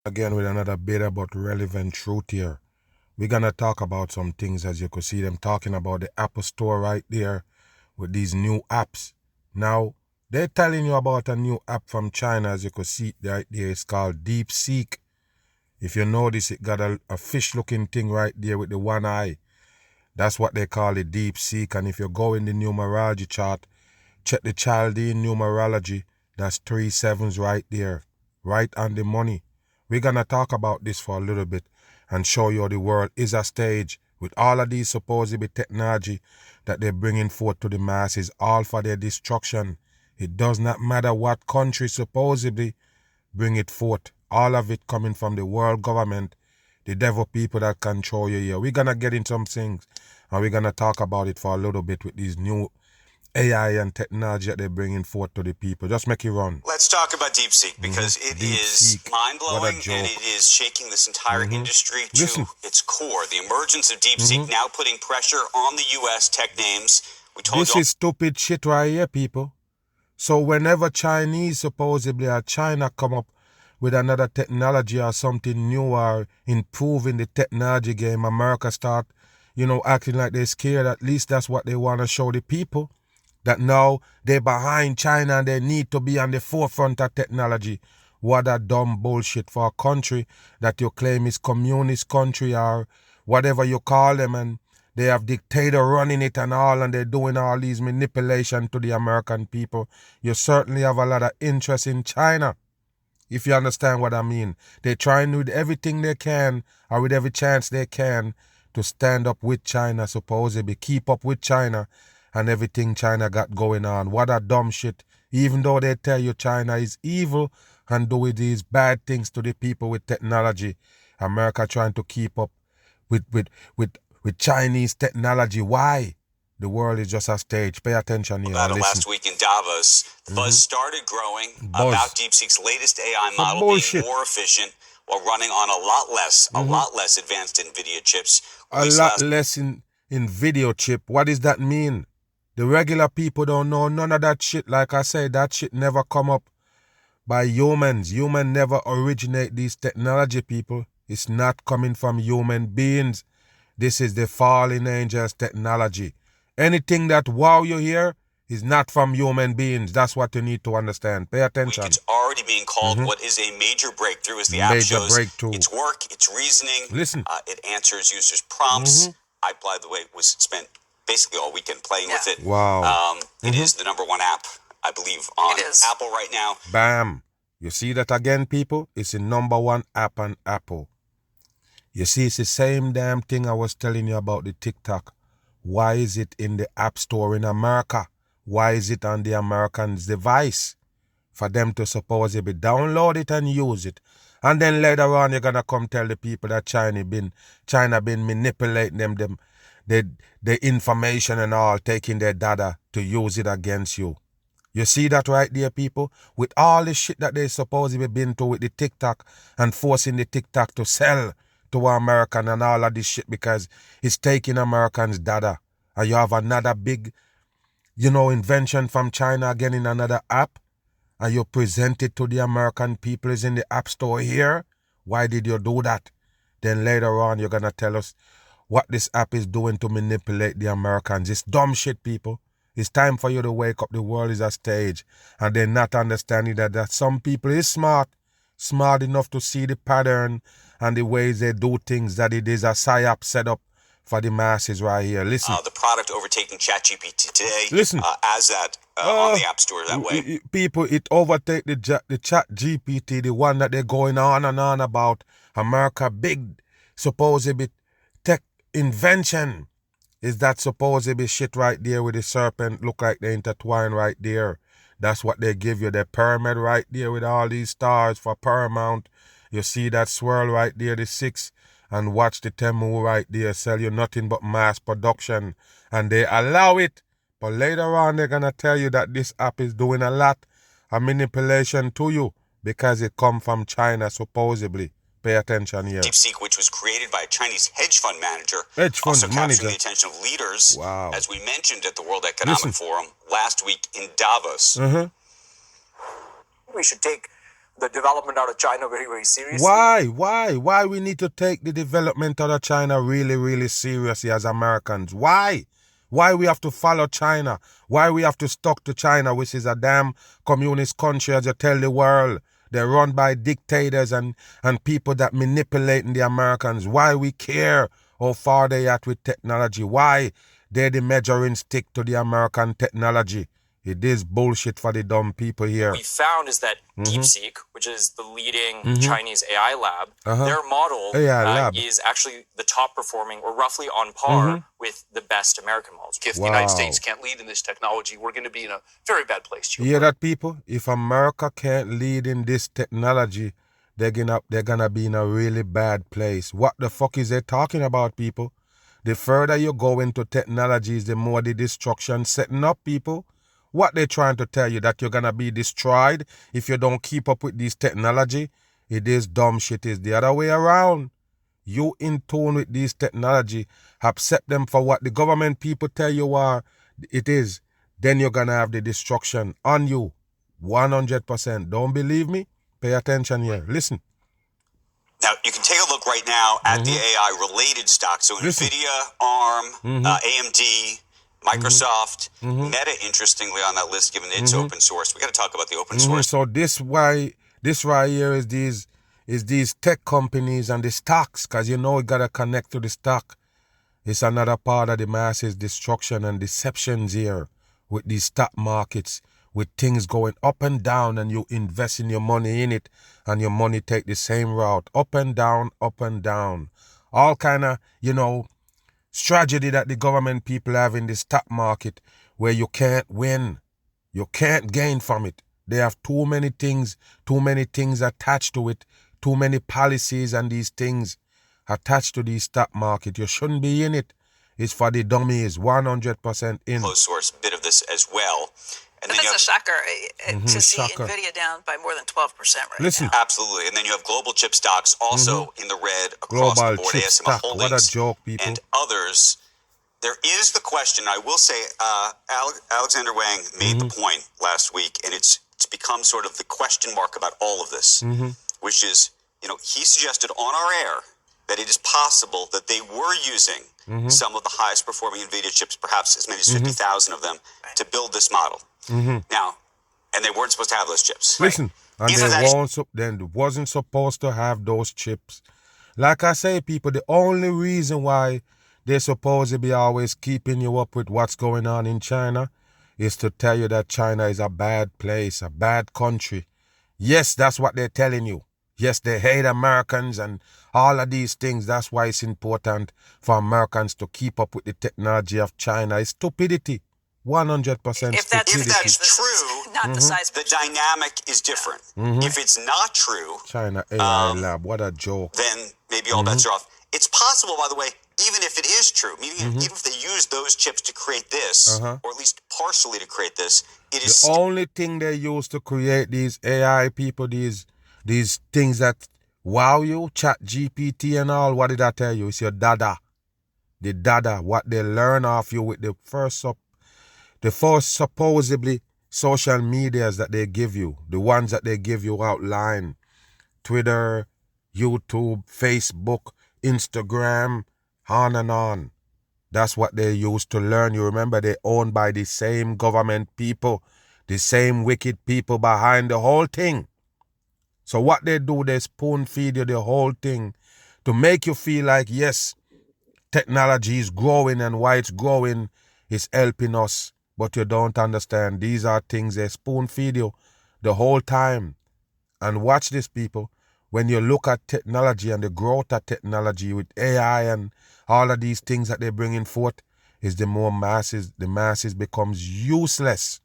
Again with another beta but relevant truth here. We're gonna talk about some things, as you could see them talking about the Apple Store right there with these new apps. Now, they're telling you about a new app from China, as you could see right there. It's called DeepSeek. If you notice, it got a fish-looking thing right there with the one eye. That's what they call it, DeepSeek. And if you go in the numerology chart, check the Chaldean numerology. That's 3 sevens right there, right on the money. We're going to talk about this for a little bit and show you the world is a stage with all of these supposedly technology that they're bringing forth to the masses, all for their destruction. It does not matter what country supposedly bring it forth. All of it coming from the world government, the devil people that control you here. We're going to get into some things and we're going to talk about it for a little bit with these new AI and technology that they're bringing forth to the people. Just make it run. Let's talk about DeepSeek because it is mind-blowing and it is shaking this entire industry to its core. The emergence of DeepSeek now putting pressure on the U.S. tech names. This is stupid shit right here, people. So whenever Chinese supposedly or China come up with another technology or something new or improving the technology game, America start, acting like they're scared. At least that's what they want to show the people. That now they're behind China and they need to be on the forefront of technology. What a dumb bullshit for a country that you claim is communist country or whatever you call them, and they have dictator running it and all, and they're doing all these manipulation to the American people. You certainly have a lot of interest in China, if you understand what I mean. They're trying with everything they can or with every chance they can to stand up with China, supposedly keep up with China and everything China got going on. What a dumb shit. Even though they tell you China is evil and doing these bad things to the people with technology, America trying to keep up with Chinese technology. Why? The world is just a stage. Pay attention here. About it last week in Davos, the buzz started growing about DeepSeek's latest AI model being more efficient while running on a lot less advanced NVIDIA chips. A lot less in NVIDIA chip. What does that mean? The regular people don't know none of that shit. Like I say, that shit never come up by humans. Humans never originate these technology, people. It's not coming from human beings. This is the fallen angels technology. Anything that wow you hear is not from human beings. That's what you need to understand. Pay attention. It's already being called what is a major breakthrough as the app shows its work, its reasoning. Listen. It answers users' prompts. I, by the way, was spent basically all weekend playing with it. Wow. It is the #1 app, I believe, on Apple right now. Bam. You see that again, people? It's the #1 app on Apple. You see, it's the same damn thing I was telling you about the TikTok. Why is it in the App Store in America? Why is it on the American's device? For them to supposedly download it and use it. And then later on, you're going to come tell the people that China been manipulating them the information and all, taking their data to use it against you. You see that right there, people? With all the shit that they supposedly been to with the TikTok and forcing the TikTok to sell to American and all of this shit because it's taking Americans' data. And you have another big, invention from China again in another app, and you present it to the American people is in the App Store here. Why did you do that? Then later on, you're going to tell us what this app is doing to manipulate the Americans. It's dumb shit, people. It's time for you to wake up. The world is a stage. And they're not understanding that some people is smart enough to see the pattern and the ways they do things, that it is a psyop set up for the masses right here. Listen. The product overtaking ChatGPT today. Listen. As that on the App Store that way. People, it overtake the ChatGPT, the one that they're going on and on about. America, big, supposedly tech invention. Is that supposedly shit right there with the serpent look like they intertwine right there? That's what they give you, the pyramid right there with all these stars for Paramount. You see that swirl right there, the 6, and watch the Temu right there sell you nothing but mass production. And they allow it. But later on, they're going to tell you that this app is doing a lot of manipulation to you because it come from China, supposedly. Pay attention here. DeepSeek, which was created by a Chinese hedge fund manager, also capturing the attention of leaders, as we mentioned at the World Economic Forum last week in Davos. We should take the development out of China very, very seriously. Why we need to take the development out of China really, really seriously as Americans? Why we have to follow China? Why we have to stuck to China, which is a damn communist country, as you tell the world? They're run by dictators and people that manipulating the Americans. Why we care how far they at with technology? Why they're the measuring stick to the American technology? It is bullshit for the dumb people here. What we found is that DeepSeek, which is the leading Chinese AI lab, their model is actually the top performing, or roughly on par with the best American models. If the United States can't lead in this technology, we're going to be in a very bad place. You hear that, people? If America can't lead in this technology, they're gonna be in a really bad place. What the fuck is they talking about, people? The further you go into technologies, the more the destruction setting up, people. What they trying to tell you, that you're going to be destroyed if you don't keep up with this technology? It is dumb shit. It's the other way around. You in tune with this technology, accept them for what the government people tell you it is. Then you're going to have the destruction on you. 100%. Don't believe me? Pay attention here. Listen. Now, you can take a look right now at the AI-related stocks. So NVIDIA, ARM, AMD, Microsoft, Meta, interestingly, on that list, given it's open source. We got to talk about the open source. So this right here is these tech companies and the stocks, because it got to connect to the stock. It's another part of the masses destruction and deceptions here with these stock markets, with things going up and down, and you invest in your money in it, and your money take the same route, up and down, up and down. All kind of, strategy that the government people have in the stock market, where you can't win, you can't gain from it. They have too many things attached to it, too many policies and these things attached to the stock market. You shouldn't be in it. It's for the dummies, 100% in. Closed source bit of this as well. And that's a shocker to see NVIDIA down by more than 12% right now. Absolutely. And then you have global chip stocks also in the red across global the board. chip ASML stock. Holdings What a joke, people. and others. There is the question, I will say, Alexander Wang made the point last week, and it's become sort of the question mark about all of this, which is, he suggested on our air that it is possible that they were using some of the highest performing NVIDIA chips, perhaps as many as 50,000 of them, to build this model. Now, and they weren't supposed to have those chips. Listen, and they wasn't supposed to have those chips. Like I say, people, the only reason why they're supposed to be always keeping you up with what's going on in China is to tell you that China is a bad place, a bad country. Yes, that's what they're telling you. Yes, they hate Americans and all of these things. That's why it's important for Americans to keep up with the technology of China. It's stupidity. 100% if that's true, not the size. The dynamic is different. If it's not true, China AI lab, what a joke. Then maybe all bets are off. It's possible, by the way, even if it is true, even if they use those chips to create this, or at least partially to create this, it is the only thing they use to create these AI people, these things that wow you, chat GPT and all. What did I tell you? It's your data. The data, what they learn off you with the first supposedly social medias that they give you, the ones that they give you outline, Twitter, YouTube, Facebook, Instagram, on and on. That's what they use to learn. You remember, they're owned by the same government people, the same wicked people behind the whole thing. So what they do, they spoon feed you the whole thing to make you feel like, yes, technology is growing, and why it's growing is helping us. But you don't understand. These are things they spoon feed you the whole time. And watch this, people. When you look at technology and the growth of technology with AI and all of these things that they're bringing forth, is the masses becomes useless.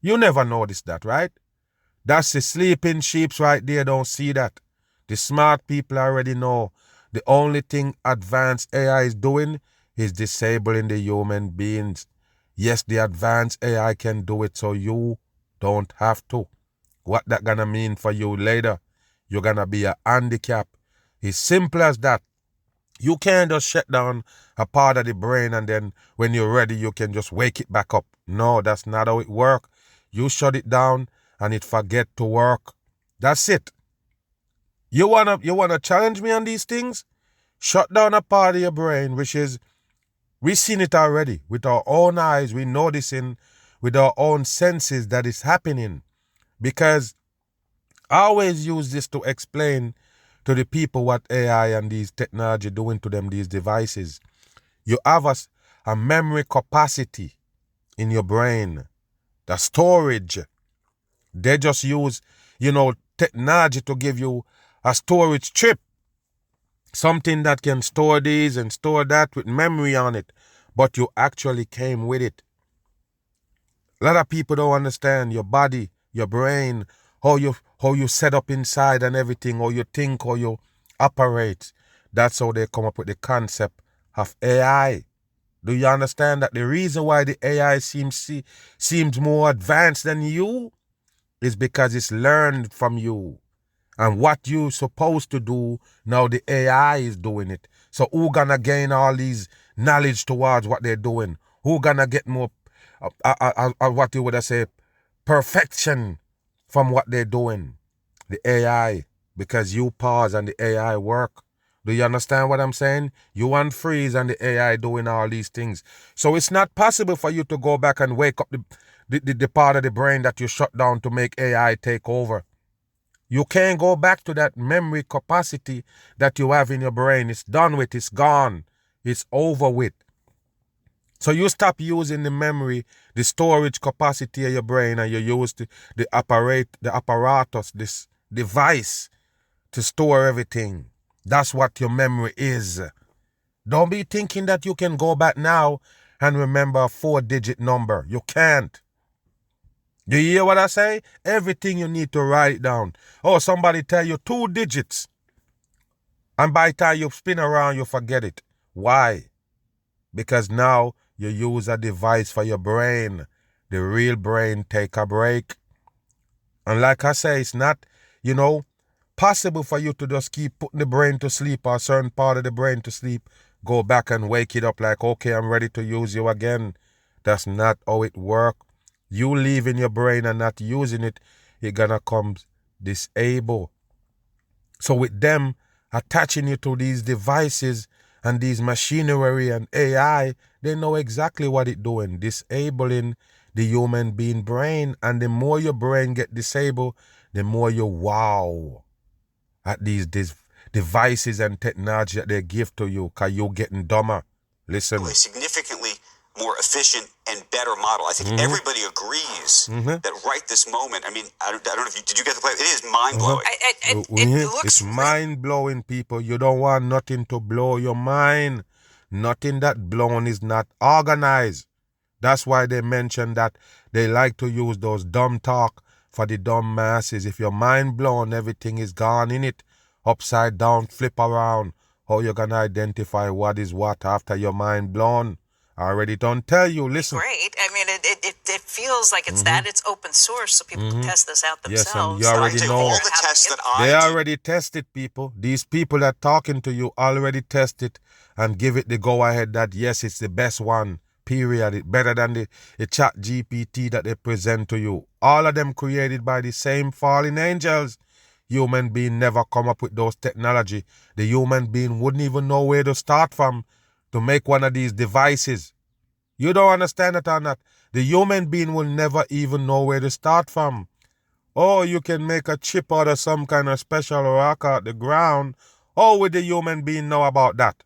You never notice that, right? That's the sleeping sheeps right there, don't see that. The smart people already know the only thing advanced AI is doing is disabling the human beings. Yes, the advanced AI can do it, so you don't have to. What that gonna mean for you later? You're gonna be a handicap. It's simple as that. You can't just shut down a part of the brain and then when you're ready, you can just wake it back up. No, that's not how it works. You shut it down and it forget to work. That's it. You wanna challenge me on these things? Shut down a part of your brain, which is, we've seen it already with our own eyes. We noticing with our own senses that it's happening. Because I always use this to explain to the people what AI and these technology doing to them, these devices. You have a memory capacity in your brain, the storage. They just use, technology to give you a storage chip, something that can store these and store that with memory on it, but you actually came with it. A lot of people don't understand your body, your brain, how you set up inside and everything, how you think, how you operate. That's how they come up with the concept of AI. Do you understand that the reason why the AI seems more advanced than you is because it's learned from you. And what you're supposed to do, now the AI is doing it. So who gonna gain all these knowledge towards what they're doing? Who gonna get more, what you would have say, perfection from what they're doing? The AI. Because you pause and the AI work. Do you understand what I'm saying? You unfreeze and the AI doing all these things. So it's not possible for you to go back and wake up the part of the brain that you shut down to make AI take over. You can't go back to that memory capacity that you have in your brain. It's done with. It's gone. It's over with. So you stop using the memory, the storage capacity of your brain, and you use the apparatus, this device to store everything. That's what your memory is. Don't be thinking that you can go back now and remember a 4-digit number. You can't. You hear what I say? Everything you need to write it down. Oh, somebody tell you 2 digits. And by the time you spin around, you forget it. Why? Because now you use a device for your brain. The real brain take a break. And like I say, it's not, possible for you to just keep putting the brain to sleep or a certain part of the brain to sleep. Go back and wake it up like, okay, I'm ready to use you again. That's not how it works. You leaving your brain and not using it, you're gonna come disabled. So with them attaching you to these devices and these machinery and AI, they know exactly what it's doing, disabling the human being brain. And the more your brain get disabled, the more you wow at these devices and technology that they give to you, because you're getting dumber. Listen. Significantly more efficient and better model. I think everybody agrees that right this moment, I mean, I don't know if did you get the play? It is mind-blowing. It looks... It's mind-blowing, people. You don't want nothing to blow your mind. Nothing that blown is not organized. That's why they mention that they like to use those dumb talk for the dumb masses. If your mind blown, everything is gone in it. Upside down, flip around. How you gonna identify what is what after your mind blown? I already don't tell you. Listen. Great. I mean, it feels like it's that it's open source, so people can test this out themselves. Yes, and you already know. All the tests that they already tested, people. These people that talking to you already tested and give it the go-ahead that, yes, it's the best one. Period. It's better than the chat GPT that they present to you. All of them created by the same fallen angels. Human being never come up with those technology. The human being wouldn't even know where to start from to make one of these devices. You don't understand it or not? The human being will never even know where to start from. Oh, you can make a chip out of some kind of special rock out the ground. How would the human being know about that?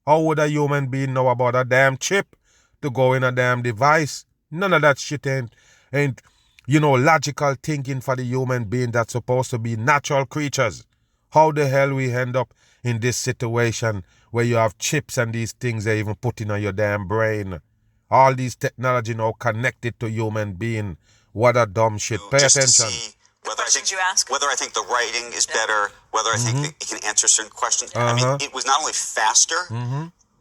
How would a human being know about a damn chip to go in a damn device? None of that shit ain't logical thinking for the human being that's supposed to be natural creatures. How the hell we end up in this situation where you have chips and these things they even put in your damn brain? All these technology now connected to human being. What a dumb shit. Pay just attention. To see whether I think the writing is better, whether I think that it can answer certain questions. I mean, it was not only faster,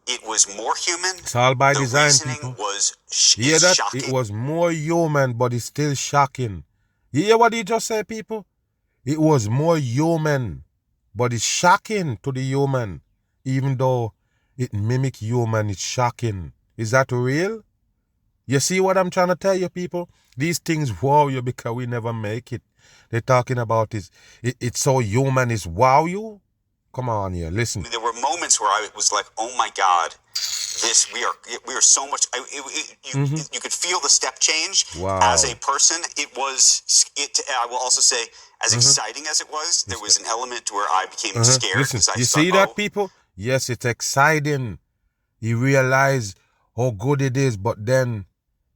it was more human. It's all by design, reasoning people. Was hear that? Shocking. It was more human, but it's still shocking. You hear what he just said, people? It was more human, but it's shocking to the human. Even though it mimic human, it's shocking. Is that real? You see what I'm trying to tell you, people? These things wow you because we never make it. they're talking about is it's so human, is wow you. Come on here, listen. I mean, there were moments where I was like, oh my God, this we are so much. You could feel the step change. Wow. As a person, I will also say, as exciting as it was, there was an element where I became scared. Listen, because I you thought, see that, people? Yes, it's exciting. You realize how good it is, but then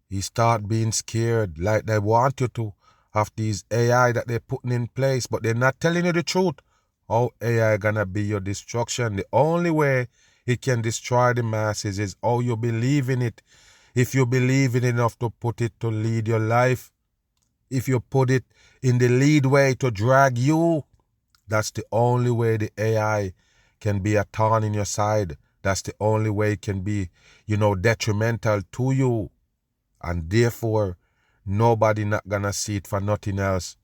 you start being scared, like they want you to have these AI that they're putting in place, but they're not telling you the truth. How AI gonna be your destruction? The only way it can destroy the masses is how you believe in it. If you believe in it enough to put it to lead your life, if you put it in the lead way to drag you, that's the only way the AI can be a thorn in your side. That's the only way it can be, detrimental to you. And therefore, nobody not gonna see it for nothing else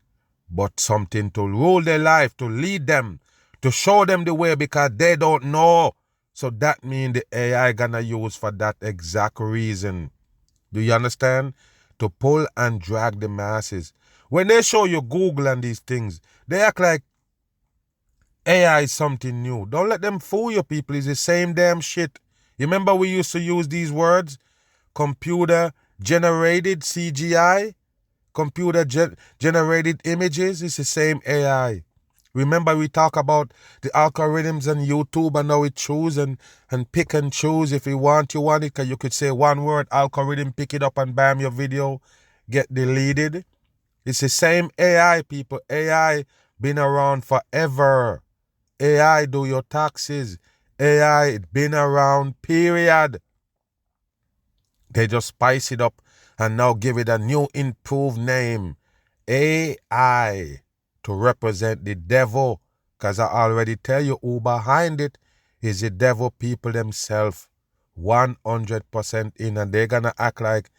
but something to rule their life, to lead them, to show them the way, because they don't know. So that means the AI gonna use for that exact reason. Do you understand? To pull and drag the masses. When they show you Google and these things, they act like AI is something new. Don't let them fool you, people. It's the same damn shit. You remember we used to use these words? Computer generated CGI? Computer generated images? It's the same AI. Remember we talk about the algorithms and YouTube and how it choose and pick and choose. If you want it, because you could say one word, algorithm, pick it up and bam, your video get deleted. It's the same AI, people. AI been around forever. AI do your taxes. AI been around, period. They just spice it up and now give it a new improved name. AI, to represent the devil. Because I already tell you who behind it is the devil people themselves. 100% in, and they're going to act like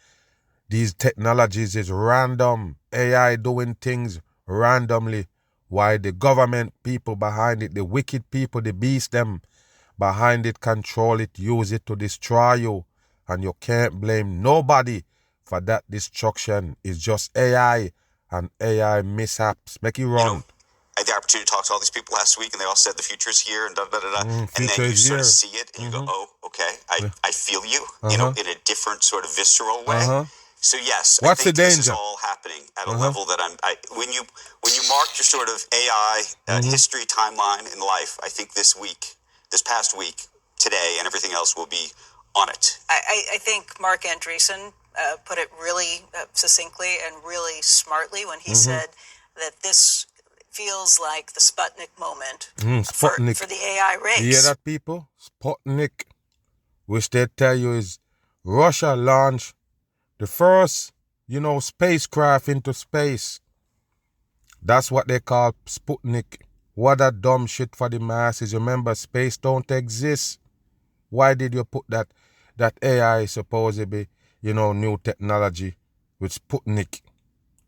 these technologies is random. AI doing things randomly. Why the government people behind it, the wicked people, the beast them behind it, control it, use it to destroy you. And you can't blame nobody for that destruction. It's just AI and AI mishaps. Make it run. I had the opportunity to talk to all these people last week, and they all said the future's here and da-da-da-da. And then you sort of see it, and you go, oh, okay, I feel you, in a different sort of visceral way. So yes, What's I think the danger? this is all happening at a level that when you mark your sort of AI history timeline in life, I think this past week, today, and everything else will be on it. I think Mark Andreessen put it really succinctly and really smartly when he said that this feels like the Sputnik moment for the AI race. You hear that, people? Sputnik, which they tell you is Russia launched the first, spacecraft into space. That's what they call Sputnik. What a dumb shit for the masses. Remember, space don't exist. Why did you put that AI is supposed to be, new technology with Sputnik?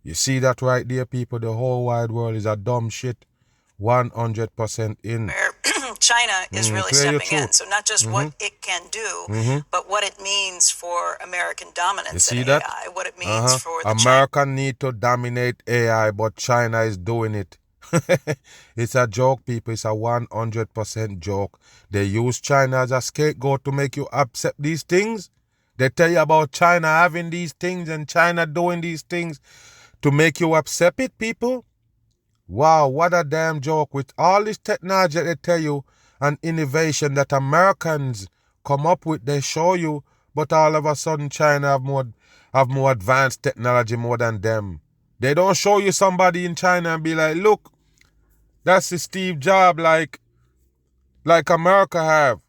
You see that right there, people? The whole wide world is a dumb shit. 100% in. Where China is really stepping in. So not just what it can do, but what it means for American dominance you see in that? AI, what it means for the America need to dominate AI, but China is doing it. It's a joke, people. It's a 100% joke. They use China as a scapegoat to make you accept these things. They tell you about China having these things and China doing these things to make you accept it, people. Wow, what a damn joke. With all this technology that they tell you and innovation that Americans come up with, they show you, but all of a sudden China have more advanced technology more than them. They don't show you somebody in China and be like, look, that's the Steve Jobs like America have.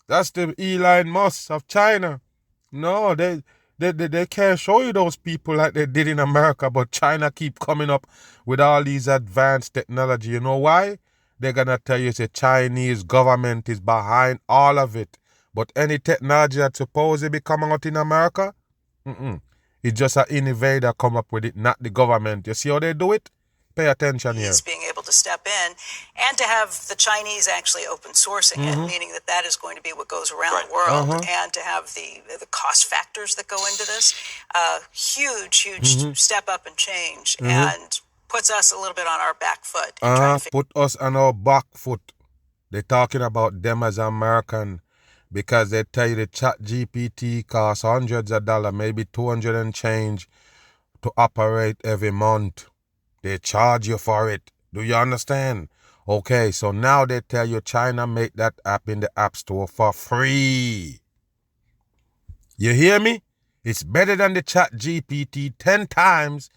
That's the Elon Musk of China. No, they can't show you those people like they did in America, but China keep coming up with all these advanced technology. You know why? They're going to tell you the Chinese government is behind all of it. But any technology that's supposed to be coming out in America, it's just an innovator come up with it, not the government. You see how they do it? Pay attention here. He's being able to step in and to have the Chinese actually open sourcing it, meaning that is going to be what goes around the world, and to have the cost factors that go into this. Huge step up and change. And puts us a little bit on our back foot. Put us on our back foot. They're talking about them as American because they tell you the chat GPT costs hundreds of dollars, maybe 200 and change to operate every month. They charge you for it. Do you understand? Okay, so now they tell you China make that app in the App Store for free. You hear me? It's better than the chat GPT 10 times,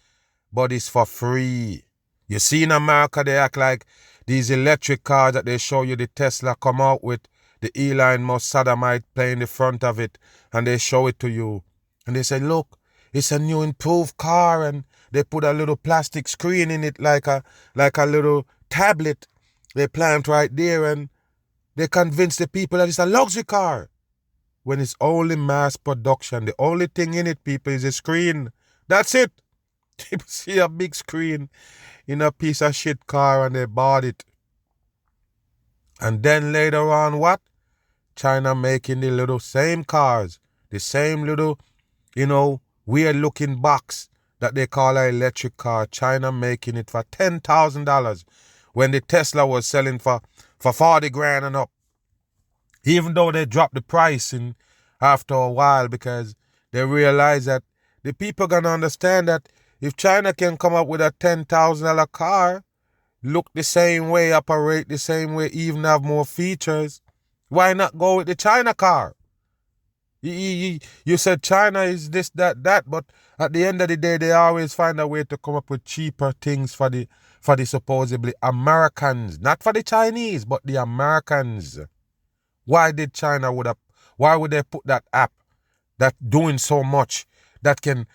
but it's for free. You see in America, they act like these electric cars that they show you the Tesla come out with, the Elon Musk sodomite play in the front of it, and they show it to you. And they say, look, it's a new improved car, and they put a little plastic screen in it like a little tablet. They plant right there, and they convince the people that it's a luxury car. When it's only mass production, the only thing in it, people, is a screen. That's it. People see a big screen in a piece of shit car and they bought it. And then later on, what? China making the little same cars, the same little, weird looking box that they call an electric car. China making it for $10,000 when the Tesla was selling for 40 grand and up. Even though they dropped the price in after a while because they realize that the people gonna understand that if China can come up with a $10,000 car, look the same way, operate the same way, even have more features, why not go with the China car? You said China is this, that, but at the end of the day, they always find a way to come up with cheaper things for the supposedly Americans, not for the Chinese, but the Americans. Why would they put that app that doing so much, that can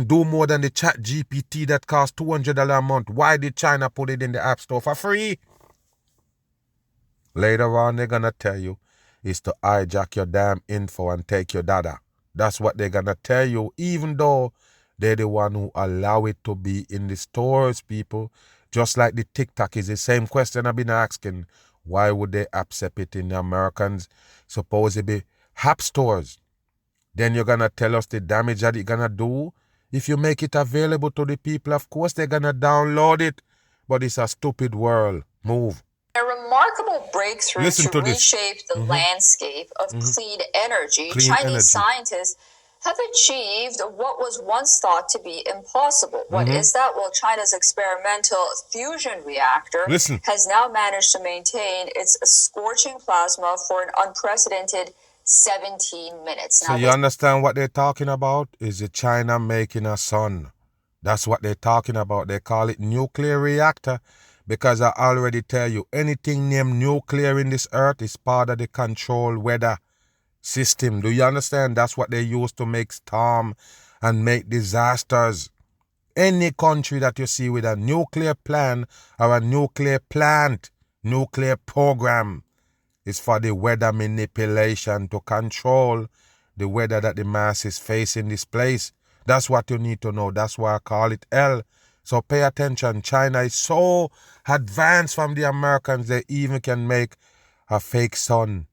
do more than the chat GPT that costs $200 a month? Why did China put it in the App Store for free? Later on, they're going to tell you is to hijack your damn info and take your data. That's what they're going to tell you, even though they're the one who allow it to be in the stores, people. Just like the TikTok is the same question I've been asking. Why would they accept it in the Americans' supposedly app stores? Then you're going to tell us the damage that it's going to do? If you make it available to the people, of course they're going to download it. But it's a stupid world. Move. A remarkable breakthrough to reshape the landscape of clean energy. Chinese scientists have achieved what was once thought to be impossible. What is that? Well, China's experimental fusion reactor has now managed to maintain its scorching plasma for an unprecedented 17 minutes. So you understand what they're talking about? Is it China making a sun? That's what they're talking about. They call it nuclear reactor because I already tell you, anything named nuclear in this earth is part of the controlled weather system. Do you understand? That's what they use to make storm and make disasters. Any country that you see with a nuclear plan or a nuclear plant, nuclear program, is for the weather manipulation to control the weather that the masses face in this place. That's what you need to know. That's why I call it hell. So pay attention. China is so advanced from the Americans, they even can make a fake sun.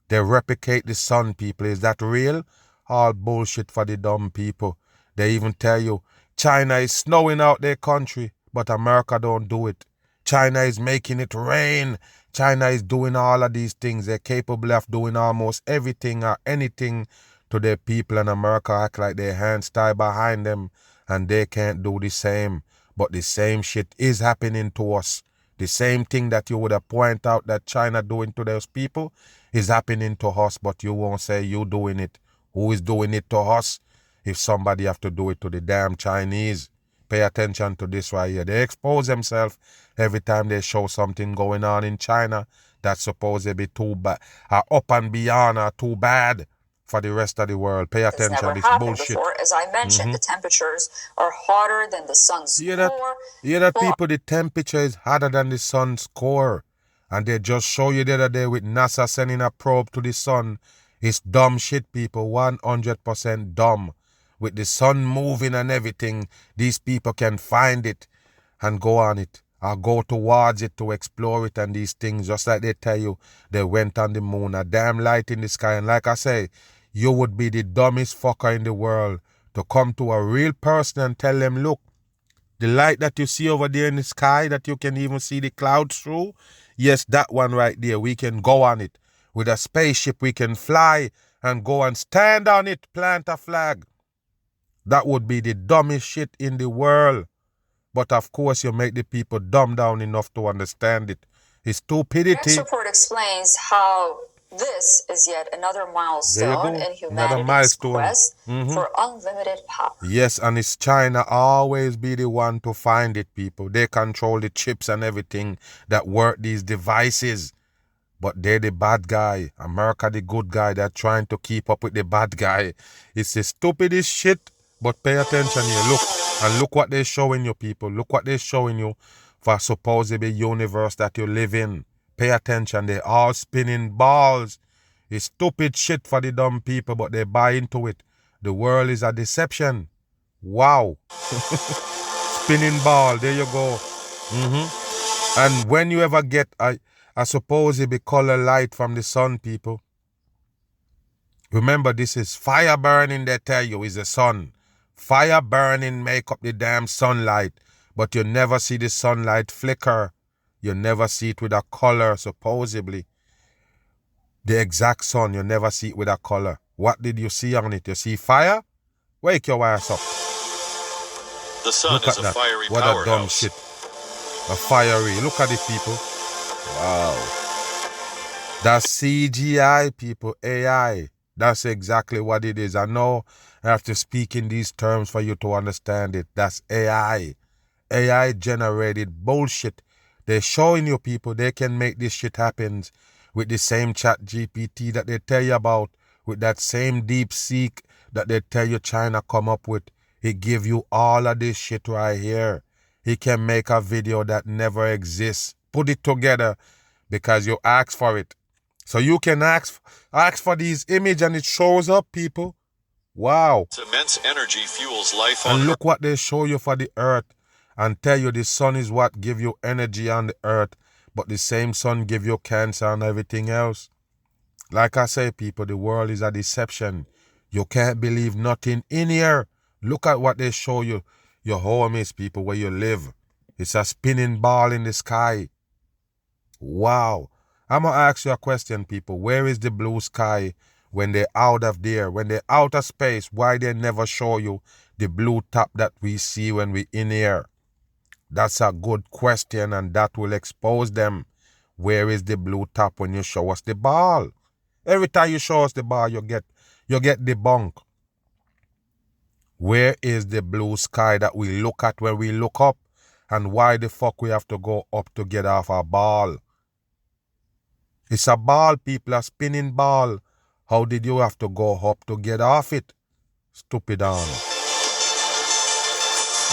They replicate the sun, people. Is that real? All bullshit for the dumb people. They even tell you China is snowing out their country, but America don't do it. China is making it rain. China is doing all of these things. They're capable of doing almost everything or anything to their people, and America act like their hands tied behind them and they can't do the same. But the same shit is happening to us. The same thing that you would have pointed out that China doing to those people is happening to us, but you won't say you doing it. Who is doing it to us? If somebody have to do it to the damn Chinese. Pay attention to this right here. They expose themselves every time they show something going on in China that's supposed to be too bad, up and beyond, or too bad for the rest of the world. Pay attention. It's never happened before. As I mentioned, the temperatures are hotter than the sun's core. You hear that, people? The temperature is hotter than the sun's core. And they just show you the other day with NASA sending a probe to the sun. It's dumb shit, people. 100% dumb. With the sun moving and everything, these people can find it and go on it or go towards it to explore it and these things. Just like they tell you, they went on the moon, a damn light in the sky. And like I say, you would be the dumbest fucker in the world to come to a real person and tell them, look, The light that you see over there in the sky that you can even see the clouds through, yes, that one right there, we can go on it. With a spaceship, we can fly and go and stand on it, plant a flag. That would be the dumbest shit in the world. But of course, you make the people dumb down enough to understand it. It's stupidity. The next report explains how this is yet another milestone in humanity's quest for unlimited power. Yes, and it's China always be the one to find it, people. They control the chips and everything that work these devices. But they're the bad guy. America the good guy. They're trying to keep up with the bad guy. It's the stupidest shit. But pay attention here. Look. And look what they're showing you, people. Look what they're showing you for supposedly universe that you live in. Pay attention. They're all spinning balls. It's stupid shit for the dumb people, but they buy into it. The world is a deception. Wow. Spinning ball. There you go. And when you ever get a supposedly color light from the sun, people, remember this is fire burning, they tell you, is the sun. Fire burning make up the damn sunlight, but you never see the sunlight flicker. You never see it with a color, supposedly. The exact sun, you never see it with a color. What did you see on it? You see fire? Wake your ass up. The sun Look is at a that. fiery What powerhouse. a dumb shit. A fiery. Look at it, people. Wow. That's CGI, people. AI. That's exactly what it is. I know I have to speak in these terms for you to understand it. That's AI. AI generated bullshit. They're showing you, people, they can make this shit happen with the same chat GPT that they tell you about, with that same DeepSeek that they tell you China come up with. He give you all of this shit right here. He can make a video that never exists. Put it together because you ask for it. So you can ask for these images and it shows up, people. Wow. Its immense energy fuels life on And Earth. look what they show you for the earth and tell you the sun is what give you energy on the earth, but the same sun give you cancer and everything else. Like I say, people, the world is a deception. You can't believe nothing in here. Look at what they show you. Your home is, people, where you live. It's a spinning ball in the sky. Wow. I'm going to ask you a question, people. Where is the blue sky when they're out of there? When they're out of space, why they never show you the blue top that we see when we're in here? That's a good question, and that will expose them. Where is the blue top when you show us the ball? Every time you show us the ball, you get debunked. Where is the blue sky that we look at when we look up? And why the fuck we have to go up to get off our ball? It's a ball, people, a spinning ball. How did you have to go up to get off it? Stupid on.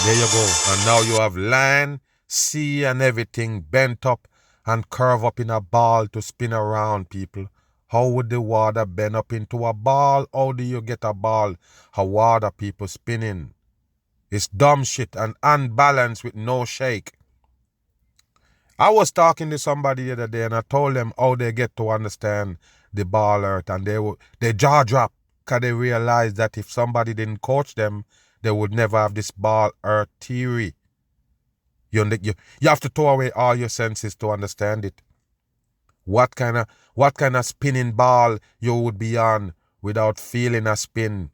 There you go. And now you have land, sea, and everything bent up and curve up in a ball to spin around, people. How would the water bend up into a ball? How do you get a ball? How water, people, spinning? It's dumb shit and unbalanced with no shake. I was talking to somebody the other day and I told them how they get to understand the ball earth, and they jaw drop because they realized that if somebody didn't coach them, they would never have this ball earth theory. You have to throw away all your senses to understand it. What kind of spinning ball you would be on without feeling a spin?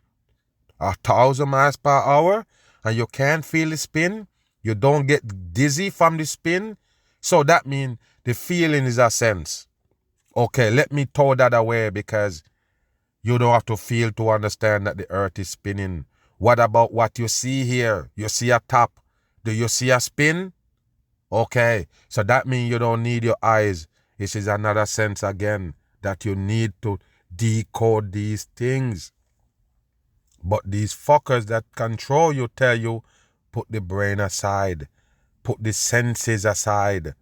1,000 miles per hour and you can't feel the spin? You don't get dizzy from the spin? So that means the feeling is a sense. Okay, let me throw that away because you don't have to feel to understand that the earth is spinning. What about what you see here? You see a top. Do you see a spin? Okay, so that means you don't need your eyes. This is another sense again that you need to decode these things. But these fuckers that control you tell you, put the brain aside. Put the senses aside.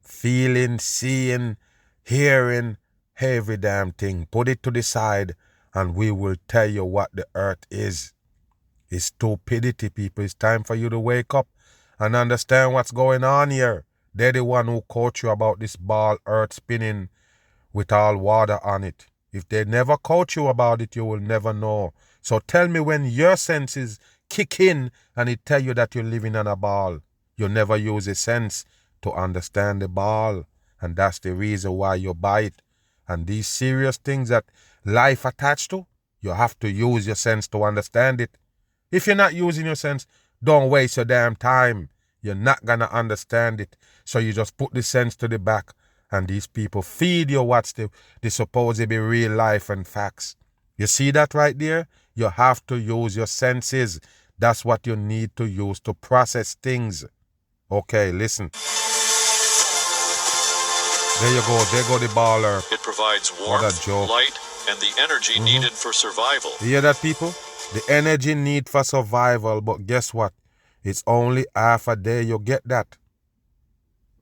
Feeling, seeing, hearing, every damn thing. Put it to the side and we will tell you what the earth is. It's stupidity, people. It's time for you to wake up and understand what's going on here. They're the one who coach you about this ball earth spinning with all water on it. If they never coach you about it, you will never know. So tell me when your senses kick in and it tell you that you're living on a ball. You never use a sense to understand the ball. And that's the reason why you bite. And these serious things that life attached to, you have to use your sense to understand it. If you're not using your sense, don't waste your damn time. You're not going to understand it. So you just put the sense to the back. And these people feed you what's the supposedly real life and facts. You see that right there? You have to use your senses. That's what you need to use to process things. Okay, listen. There you go. There go the baller. It provides warmth, light, and the energy needed for survival. You hear that, people? The energy need for survival. But guess what? It's only half a day you get that.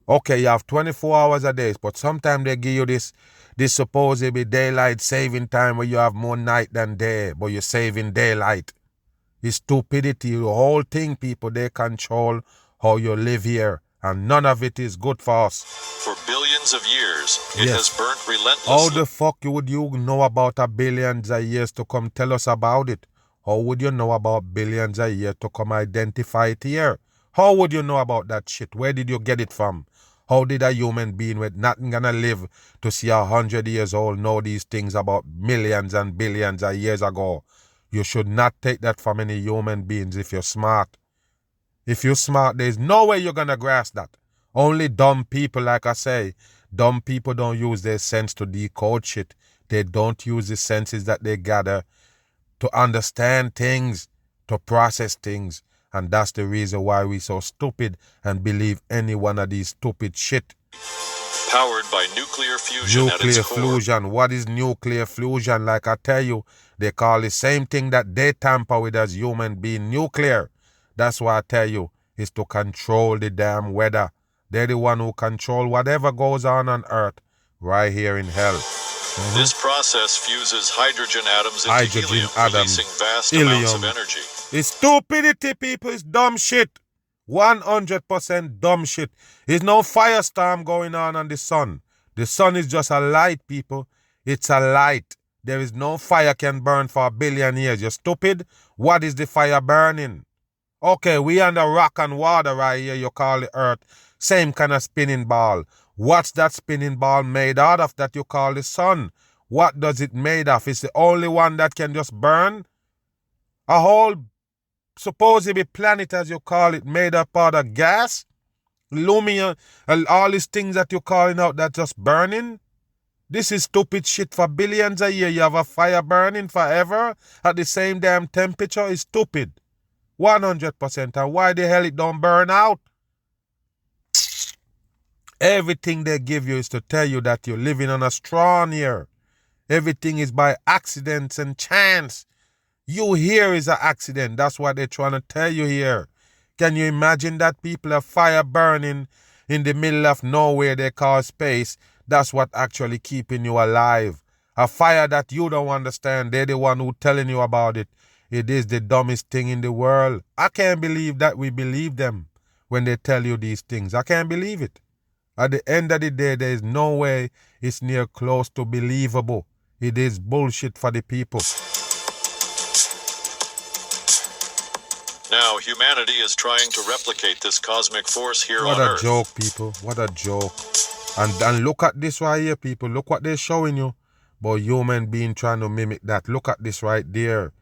Okay, you have 24 hours a day, but sometimes they give you this supposedly daylight saving time where you have more night than day, but you're saving daylight. It's stupidity. The whole thing, people, they control how you live here, and none of it is good for us. For billions of years, it has burnt relentlessly. How the fuck would you know about a billions of years to come tell us about it? How would you know about billions of years to come identify it here? How would you know about that shit? Where did you get it from? How did a human being with nothing gonna live to see 100 years old know these things about millions and billions of years ago? You should not take that from any human beings if you're smart. If you're smart, there's no way you're gonna grasp that. Only dumb people, like I say, dumb people don't use their sense to decode shit. They don't use the senses that they gather to understand things, to process things. And that's the reason why we're so stupid and believe any one of these stupid shit. Powered by nuclear fusion at its core. Nuclear fusion. What is nuclear fusion? Like I tell you, they call the same thing that they tamper with as human being nuclear. That's why I tell you, is to control the damn weather. They're the one who control whatever goes on Earth right here in hell. This process fuses hydrogen atoms into helium, releasing vast amounts of energy. It's stupidity, people. It's dumb shit. 100% dumb shit. There's no firestorm going on the sun. The sun is just a light, people. It's a light. There is no fire can burn for 1 billion years. You're stupid? What is the fire burning? Okay, we under rock and water right here. You call the earth. Same kind of spinning ball. What's that spinning ball made out of that you call the sun? What does it made of? It's the only one that can just burn? A whole supposedly planet, as you call it, made up out of gas? Lumia, and all these things that you're calling out that just burning? This is stupid shit. For billions a year, you have a fire burning forever at the same damn temperature. It's stupid. 100%. And why the hell it don't burn out? Everything they give you is to tell you that you're living on a straw here. Everything is by accidents and chance. You here is an accident. That's what they're trying to tell you here. Can you imagine that people have fire burning in the middle of nowhere they call space? That's what actually keeping you alive. A fire that you don't understand. They're the one who telling you about it. It is the dumbest thing in the world. I can't believe that we believe them when they tell you these things. I can't believe it. At the end of the day, there is no way it's near close to believable. It is bullshit for the people. Now, humanity is trying to replicate this cosmic force here on Earth. What a joke, people. What a joke. And look at this right here, people. Look what they're showing you. But human being trying to mimic that. Look at this right there.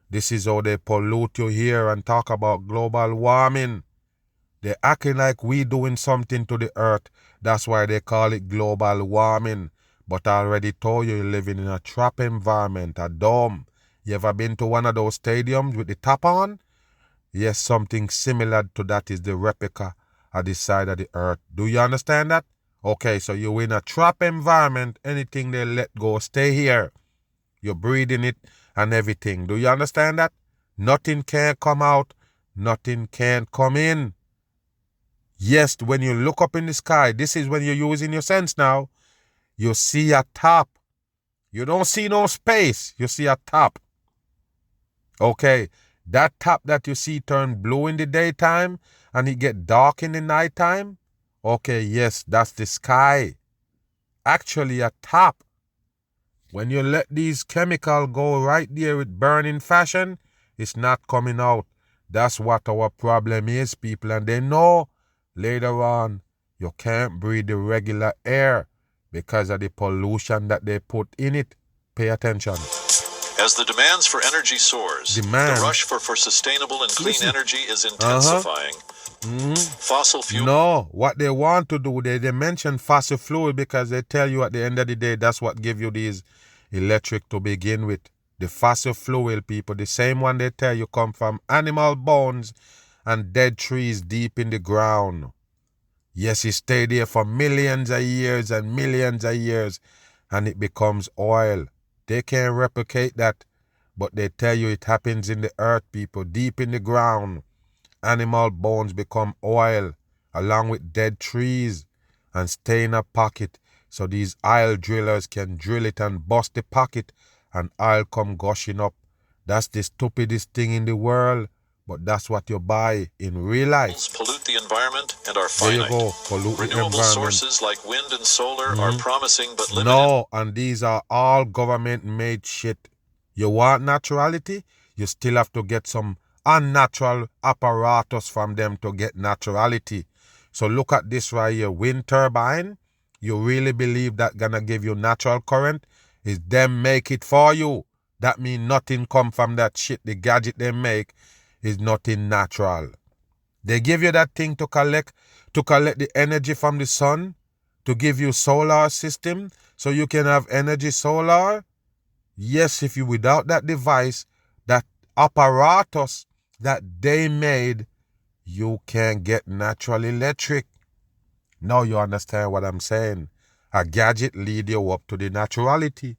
This is how they pollute you here and talk about global warming. They're acting like we doing something to the earth. That's why they call it global warming. But I already told you you're living in a trap environment, a dome. You ever been to one of those stadiums with the top on? Yes, something similar to that is the replica of the side of the earth. Do you understand that? Okay, so you're in a trap environment. Anything they let go, stay here. You're breathing it and everything. Do you understand that? Nothing can come out. Nothing can come in. Yes, when you look up in the sky, this is when you're using your sense now. You see a top. You don't see no space. You see a top. Okay, that top that you see turn blue in the daytime and it get dark in the nighttime. Okay, yes, that's the sky. Actually, a top. When you let these chemicals go right there with burning fashion, it's not coming out. That's what our problem is, people. And they know later on you can't breathe the regular air because of the pollution that they put in it. Pay attention. As the demands for energy soars, the rush for sustainable and clean energy is intensifying. Fossil fuel. No, what they want to do, they mention fossil fuel because they tell you at the end of the day that's what give you these electric to begin with. The fossil fuel, people, the same one they tell you come from animal bones and dead trees deep in the ground. Yes, it stay there for millions of years and millions of years and it becomes oil. They can't replicate that, but they tell you it happens in the earth, people, deep in the ground. Animal bones become oil along with dead trees and stay in a pocket so these oil drillers can drill it and bust the pocket and oil come gushing up. That's the stupidest thing in the world, but that's what you buy in real life. Pollute the environment and are finite. There you go, pollute the Renewable environment. sources like wind and solar are promising but limited. No, and these are all government-made shit. You want naturality? You still have to get some unnatural apparatus from them to get naturality. So look at this right here, wind turbine. You really believe that gonna give you natural current? Is them make it for you. That mean nothing come from that shit. The gadget they make is nothing natural. They give you that thing to collect the energy from the sun, to give you solar system so you can have energy solar. Yes, if you without that device, that apparatus that they made, you can get natural electric. Now you understand what I'm saying. A gadget lead you up to the naturality.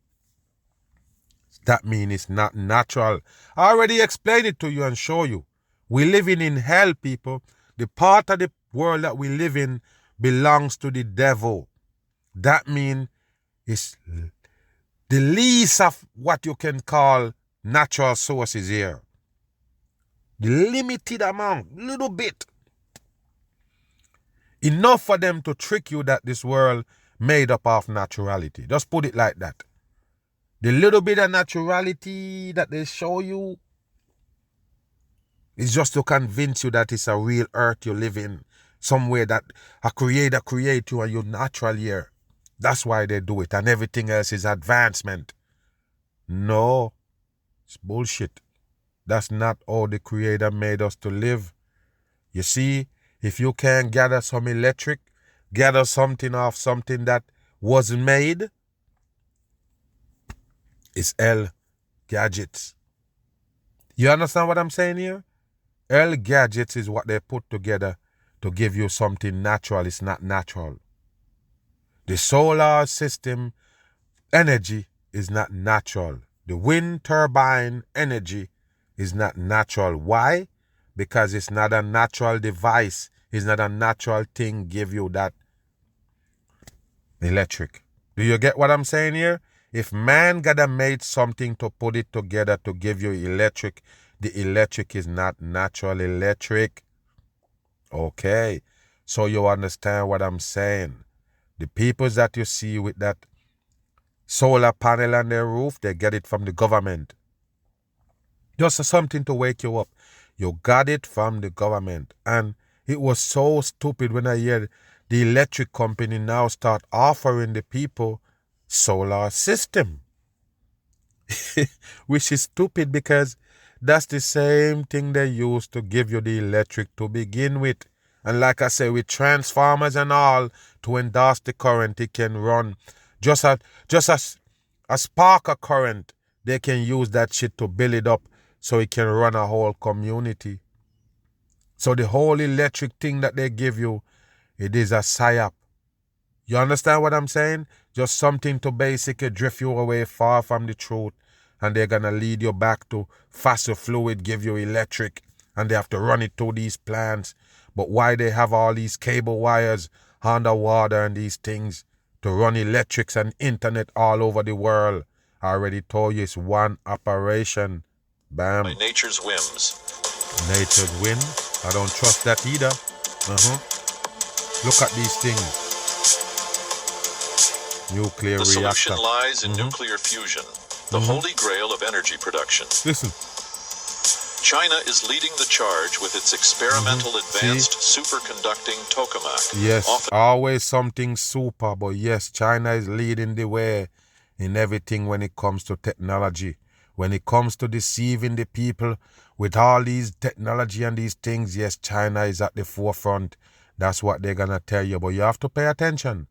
That means it's not natural. I already explained it to you and show you. We're living in hell, people. The part of the world that we live in belongs to the devil. That means it's the least of what you can call natural sources here. The limited amount, little bit. Enough for them to trick you that this world made up of naturality. Just put it like that. The little bit of naturality that they show you is just to convince you that it's a real earth you live in. Somewhere that a creator create you and you're natural here. That's why they do it. And everything else is advancement. No. It's bullshit. That's not how the creator made us to live. You see, if you can gather some electric, gather something off something that was made, it's L gadgets. You understand what I'm saying here? L gadgets is what they put together to give you something natural. It's not natural. The solar system energy is not natural. The wind turbine energy is not natural. Why? Because it's not a natural device. It's not a natural thing give you that electric. Do you get what I'm saying here? If man gotta made something to put it together to give you electric, the electric is not natural electric. Okay. So you understand what I'm saying. The peoples that you see with that solar panel on their roof, they get it from the government. Just something to wake you up. You got it from the government. And it was so stupid when I heard the electric company now start offering the people solar system. Which is stupid because that's the same thing they used to give you the electric to begin with. And like I say, with transformers and all, to endorse the current, it can run just a spark of current. They can use that shit to build it up so it can run a whole community. So the whole electric thing that they give you, it is a psyop. You understand what I'm saying? Just something to basically drift you away far from the truth. And they're going to lead you back to fossil fluid, give you electric. And they have to run it through these plants. But why they have all these cable wires underwater and these things to run electrics and internet all over the world? I already told you it's one operation. Bam. By nature's whims. Nature's whim? I don't trust that either. Look at these things. Nuclear reactor. The solution lies in nuclear fusion, the holy grail of energy production. Listen. China is leading the charge with its experimental advanced superconducting tokamak. Yes, always something super, but yes, China is leading the way in everything when it comes to technology. When it comes to deceiving the people with all these technology and these things, yes, China is at the forefront. That's what they're going to tell you, but you have to pay attention.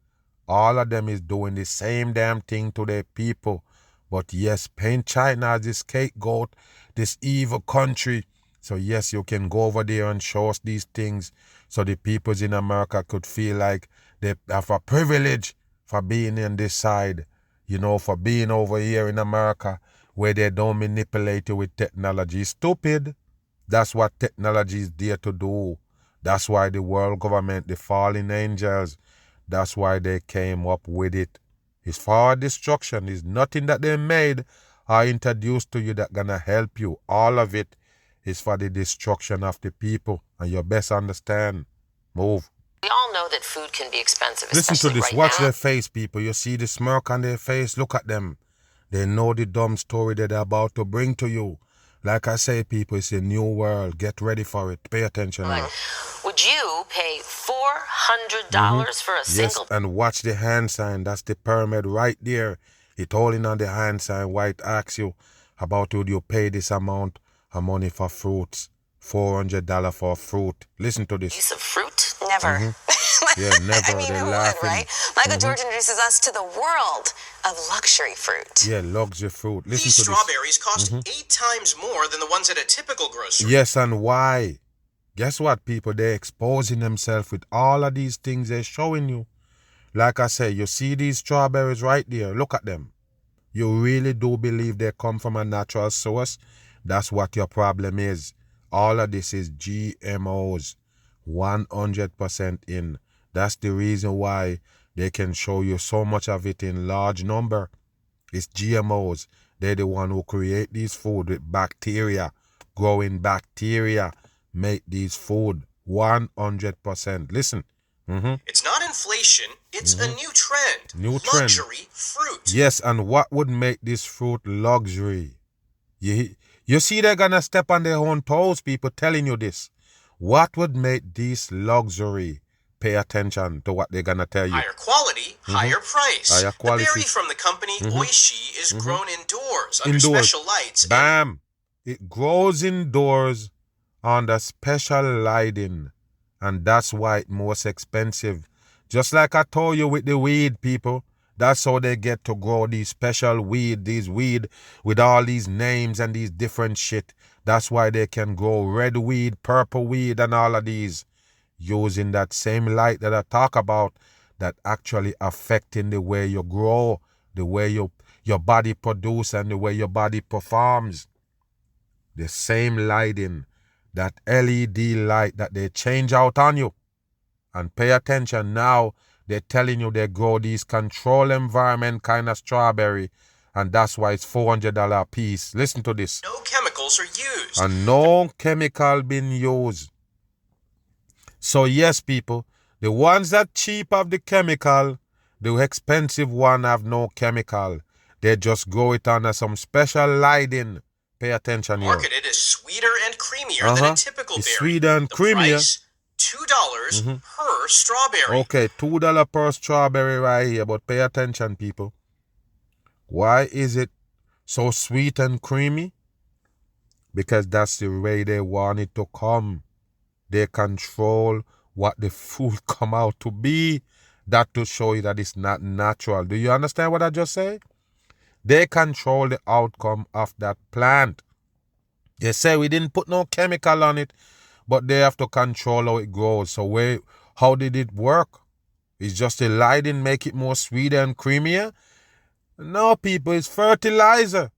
All of them is doing the same damn thing to their people. But yes, paint China as this scapegoat, this evil country. So yes, you can go over there and show us these things so the peoples in America could feel like they have a privilege for being on this side, you know, for being over here in America where they don't manipulate you with technology. Stupid. That's what technology is there to do. That's why the world government, the fallen angels, that's why they came up with it. It's for our destruction. It's nothing that they made or introduced to you that gonna help you. All of it is for the destruction of the people. And you best understand. Move. We all know that food can be expensive. Listen to this. Right Watch now. their face, people. You see the smirk on their face. Look at them. They know the dumb story that they're about to bring to you. Like I say, people, it's a new world. Get ready for it. Pay attention now. Would you pay $400 for a single? Yes, and watch the hand sign. That's the pyramid right there. It holding on the hand sign. Why it asks you about would you pay this amount of money for fruits? $400 for fruit. Listen to this. Piece of fruit? Never. Yeah, never. I mean, They're who would, laughing. right? Michael George introduces us to the world of luxury fruit. Yeah, luxury fruit. Listen These to strawberries cost 8 times more than the ones at a typical grocery. Yes, and why? Guess what, people? They're exposing themselves with all of these things they're showing you. Like I say, you see these strawberries right there. Look at them. You really do believe they come from a natural source? That's what your problem is. All of this is GMOs. 100% in. That's the reason why they can show you so much of it in large number. It's GMOs. They're the one who create these food with bacteria. Growing bacteria make these food 100%. Listen. It's not inflation, it's a new trend. New trend. Luxury fruit. Yes, and what would make this fruit luxury? You see they're gonna step on their own toes, people telling you this. What would make this luxury? Pay attention to what they're gonna tell you. Higher quality, higher price. Higher quality. The berry from the company Oishi is grown indoors under special lights. Bam! It grows indoors under special lighting. And that's why it's most expensive. Just like I told you with the weed, people. That's how they get to grow these special weed, these weed with all these names and these different shit. That's why they can grow red weed, purple weed, and all of these. Using that same light that I talk about that actually affecting the way you grow, the way your body produces and the way your body performs. The same lighting, that LED light that they change out on you. And pay attention now. They're telling you they grow these control environment kind of strawberry. And that's why it's $400 a piece. Listen to this. No chemicals are used. And no chemical been used. So yes, people, the ones that cheap have the chemical, the expensive one have no chemical. They just grow it under some special lighting. Pay attention here. Marketed as sweeter and creamier than a typical it's berry. Sweeter and creamier. Price, $2 per strawberry. Okay, $2 per strawberry right here, but pay attention, people. Why is it so sweet and creamy? Because that's the way they want it to come. They control what the food come out to be. That to show you that it's not natural. Do you understand what I just said? They control the outcome of that plant. They say we didn't put no chemical on it, but they have to control how it grows. So how did it work? It's just the lighting make it more sweeter and creamier? No, people, it's fertilizer.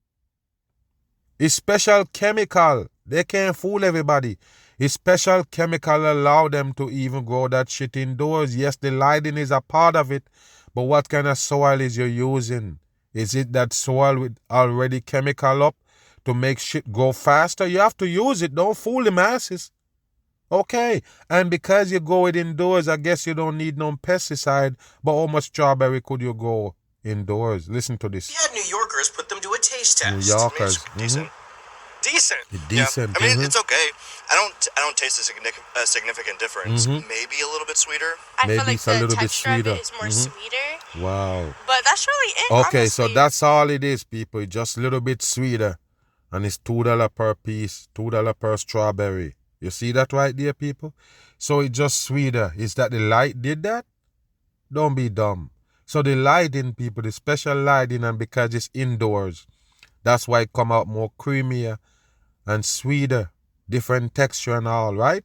It's special chemical. They can't fool everybody. It's special chemical allow them to even grow that shit indoors. Yes, the lighting is a part of it, but what kind of soil is you using? Is it that soil with already chemical up to make shit grow faster? You have to use it. Don't fool the masses. Okay, and because you grow it indoors, I guess you don't need no pesticide, but how much strawberry could you grow indoors? Listen to this. We had New Yorkers put them to a taste test. New Yorkers. Do you decent. It's decent. I mean, it's okay. I don't taste a significant difference. Maybe a little bit sweeter. I Maybe feel like it's a the little bit texture of sweeter. it is more sweeter. Wow. But that's really it, Okay, so honestly. that's all it is, people. It's just a little bit sweeter. And it's $2 per piece, $2 per strawberry. You see that right there, people? So it's just sweeter. Is that the light did that? Don't be dumb. So the lighting, people, the special lighting, and because it's indoors, that's why it come out more creamier and sweeter, different texture and all, right?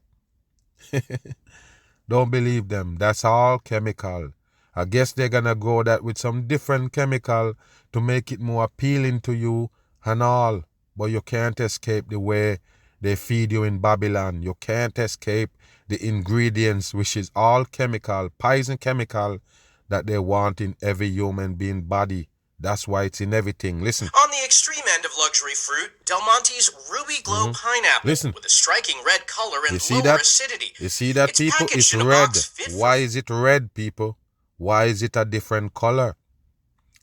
Don't believe them. That's all chemical. I guess they're gonna grow that with some different chemical to make it more appealing to you and all. But you can't escape the way they feed you in Babylon. You can't escape the ingredients, which is all chemical, poison chemical, that they want in every human being body. That's why it's in everything. Listen. On the extreme end of luxury fruit, Del Monte's Ruby Glow Pineapple, with a striking red color and lower acidity. You see that, people? It's red. Why is it red, people? Why is it a different color?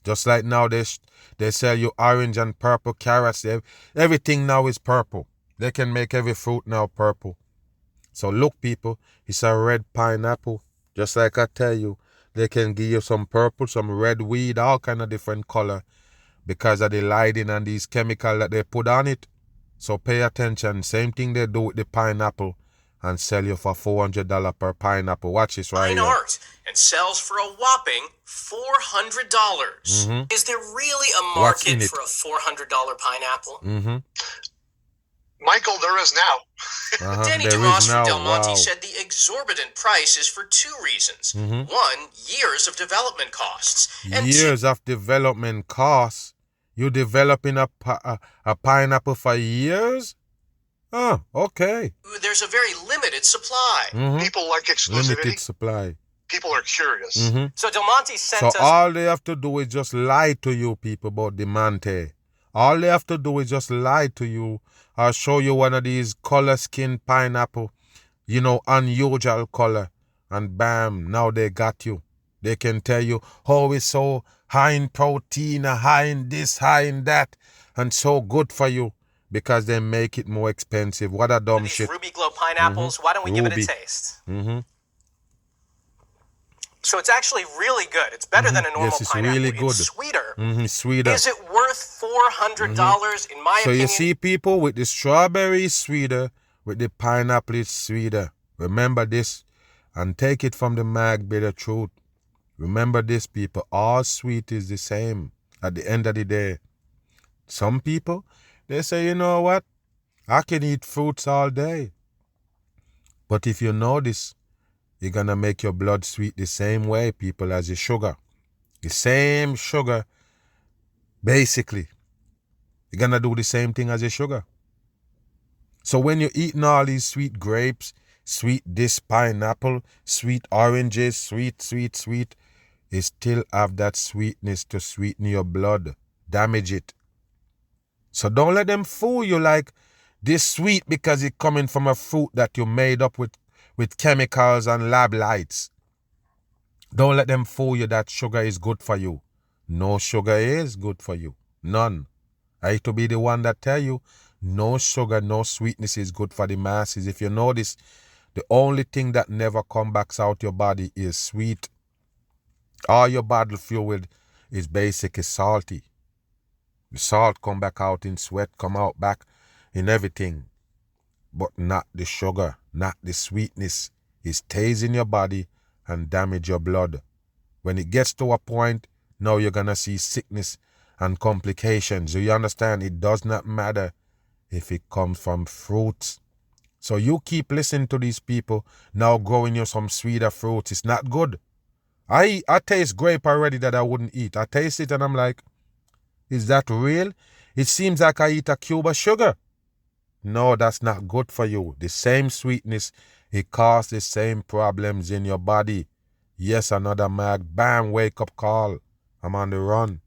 Just like now they sell you orange and purple carrots. Everything now is purple. They can make every fruit now purple. So look, people, it's a red pineapple. Just like I tell you, they can give you some purple, some red weed, all kind of different color because of the lighting and these chemicals that they put on it. So pay attention. Same thing they do with the pineapple and sell you for $400 per pineapple. Watch this right here. Art and sells for a whopping $400. Is there really a market for a $400 pineapple? Michael, there is now. Danny DeMoss from Del Monte said the exorbitant price is for two reasons. One, years of development costs. And years of development costs? You developing a pineapple for years? Oh, okay. There's a very limited supply. People like exclusivity. Limited supply. People are curious. So Del Monte sent us... So all they have to do is just lie to you people about Del Monte. All they have to do is just lie to you or show you one of these color skin pineapple, unusual color, and bam, now they got you. They can tell you, oh, it's so high in protein, high in this, high in that, and so good for you because they make it more expensive. What a dumb shit. Ruby Glow pineapples, why don't we give it a taste? So it's actually really good. It's better than a normal pineapple. Really good. It's sweeter. Sweeter. Is it worth $400 in my opinion? So you see, people, with the strawberry is sweeter, with the pineapple is sweeter. Remember this and take it from the mag, be the truth. Remember this, people. All sweet is the same at the end of the day. Some people, they say, you know what? I can eat fruits all day. But if you know this, you're going to make your blood sweet the same way, people, as your sugar. The same sugar, basically. You're going to do the same thing as your sugar. So when you're eating all these sweet grapes, sweet this pineapple, sweet oranges, sweet, it still have that sweetness to sweeten your blood, damage it. So don't let them fool you like this sweet because it's coming from a fruit that you made up with chemicals and lab lights. Don't let them fool you that sugar is good for you. No sugar is good for you. None. I hate to be the one that tell you, no sugar, no sweetness is good for the masses. If you notice, the only thing that never comes back out your body is sweet. All your body fluid is basically salty. The salt come back out in sweat, come out back in everything. But not the sugar, not the sweetness. It stays in your body and damage your blood. When it gets to a point, now you're going to see sickness and complications. Do you understand? It does not matter if it comes from fruits. So you keep listening to these people now growing you some sweeter fruits. It's not good. I taste grape already that I wouldn't eat. I taste it and I'm like, is that real? It seems like I eat a cube of sugar. No, that's not good for you. The same sweetness, it causes the same problems in your body. Yes, another mag. Bam, wake up call. I'm on the run.